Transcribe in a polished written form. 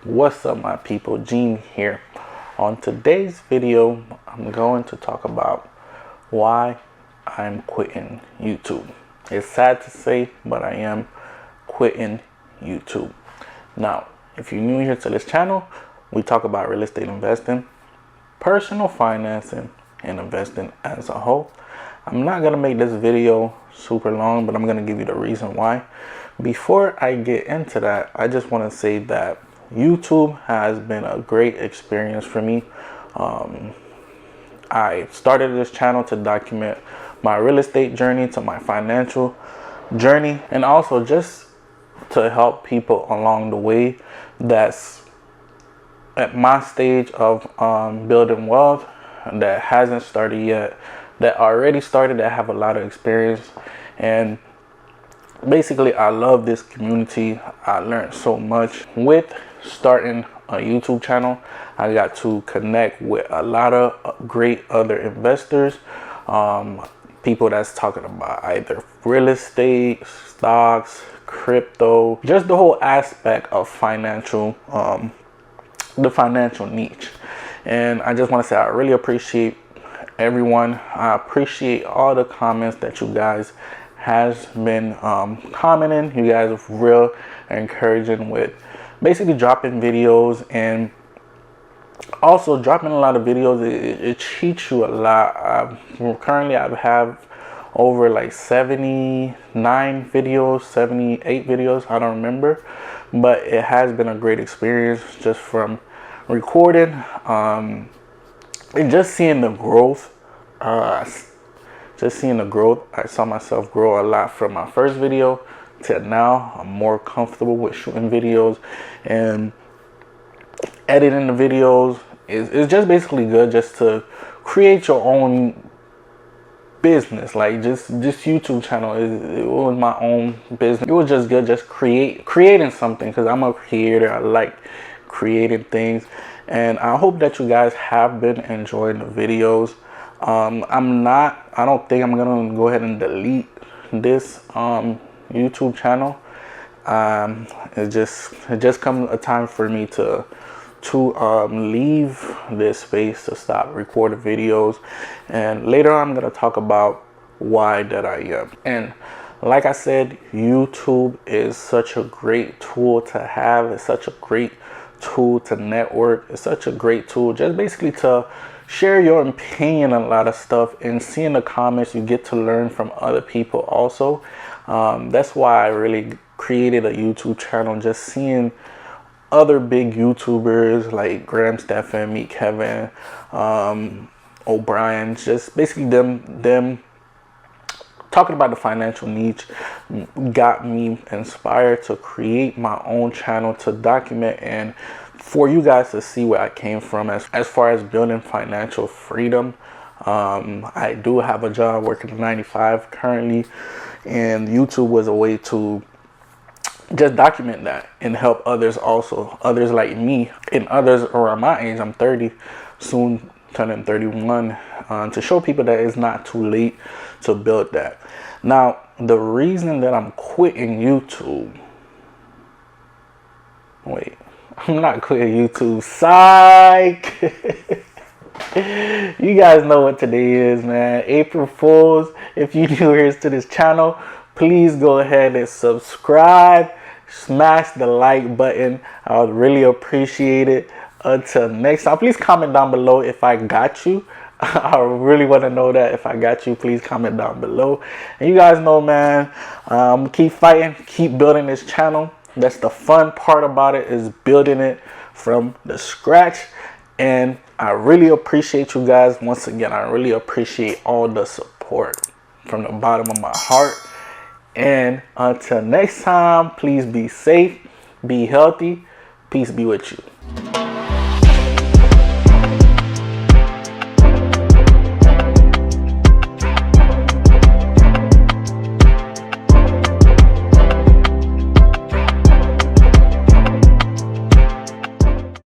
What's up, my people? Gene here. On today's video, I'm going to talk about why I'm quitting YouTube. It's sad to say, but I am quitting YouTube. Now, if you're new here to this channel, we talk about real estate investing, personal financing, and investing as a whole. I'm not going to make this video super long, but I'm going to give you the reason why. Before I get into that, I just want to say that YouTube has been a great experience for me. I started this channel to document my real estate journey, to my financial journey, and also just to help people along the way that's at my stage of building wealth, that hasn't started yet, that already started, that have a lot of experience. And basically, I love this community. I learned so much with starting a YouTube channel. I got to connect with a lot of great other investors, people that's talking about either real estate, stocks, crypto, just the whole aspect of financial, the financial niche. And I just want to say I really appreciate everyone. I appreciate all the comments that you guys has been commenting. You guys are real encouraging with basically dropping videos, and also dropping a lot of videos. It cheats you a lot. Currently I have over like 79 videos, 78 videos, I don't remember, but it has been a great experience just from recording, and just seeing the growth. Just seeing the growth. I saw myself grow a lot from my first video to now. I'm more comfortable with shooting videos, and editing the videos is just basically good, just to create your own business. Like just YouTube channel, it was my own business. It was just good, just creating something, because I'm a creator. I like creating things, and I hope that you guys have been enjoying the videos. I don't think I'm gonna go ahead and delete this YouTube channel. It just comes a time for me to leave this space, to stop recording videos, and later on I'm gonna talk about why that I am. And like I said, YouTube is such a great tool to have. It's such a great tool to network. It's such a great tool just basically to share your opinion on a lot of stuff, and seeing the comments, you get to learn from other people also. That's why I really created a YouTube channel, just seeing other big YouTubers like Graham Stephan, Meet Kevin, O'Brien, just basically them talking about the financial niche got me inspired to create my own channel to document, and for you guys to see where I came from as far as building financial freedom. I do have a job working 9 to 5 currently, and YouTube was a way to just document that and help others also, others like me and others around my age. I'm 30, soon turning 31, to show people that it's not too late to build that. Now, the reason that I'm quitting YouTube, wait, I'm not quitting YouTube, psych. You guys know what today is, man. April Fools. If you're new here to this channel, please go ahead and subscribe. Smash the like button. I would really appreciate it. Until next time, please comment down below if I got you. I really want to know that. If I got you, please comment down below. And you guys know, man, keep fighting, keep building this channel. That's the fun part about it, is building it from the scratch. And I really appreciate you guys. Once again, I really appreciate all the support from the bottom of my heart. And until next time, please be safe, be healthy. Peace be with you.